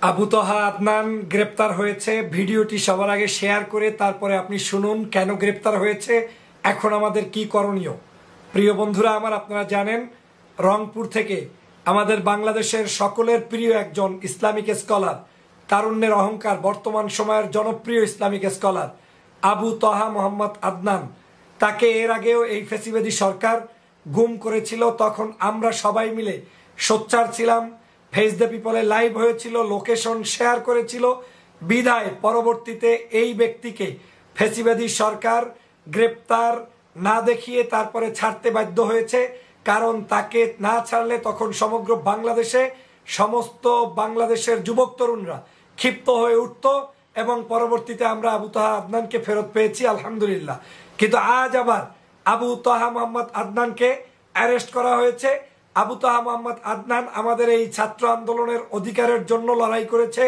আবু তহা আদনান গ্রেপ্তার হয়েছে। ভিডিওটি সবার আগে শেয়ার করে তারপরে আপনি শুনুন কেন গ্রেপ্তার হয়েছে, এখন আমাদের কি করণীয়। প্রিয় বন্ধুরা আমার, আপনারা জানেন রংপুর থেকে আমাদের বাংলাদেশের সকলের প্রিয় একজন ইসলামিক স্কলার, তারুণ্যের অহংকার, বর্তমান সময়ের জনপ্রিয় ইসলামিক স্কলার আবু তহা মোহাম্মদ আদনান, তাকে এর আগেও এই ফ্যাসিবাদী সরকার গুম করেছিল। তখন আমরা সবাই মিলে সোচ্চার ছিলাম, ফেস দ্য পিপলে লাইভ হয়েছিল, লোকেশন শেয়ার করেছিল। বিধায় পরবর্তীতে এই ব্যক্তিকে ফ্যাসিবাদী সরকার গ্রেপ্তার না দেখিয়ে তারপরে ছাড়তে বাধ্য হয়েছে। কারণ তাকে না ছাড়লে তখন সমগ্র বাংলাদেশে সমস্ত বাংলাদেশের যুবক তরুণরা ক্ষিপ্ত হয়ে উঠত এবং পরবর্তীতে আমরা আবু তহা আদনানকে ফেরত পেয়েছি, আলহামদুলিল্লাহ। কিন্তু আজ আবার আবু তহা মোহাম্মদ আদনানকে অ্যারেস্ট করা হয়েছে। আবু তহা মোহাম্মদ আদনান আমাদের এই ছাত্র আন্দোলনের অধিকারের জন্য লড়াই করেছে।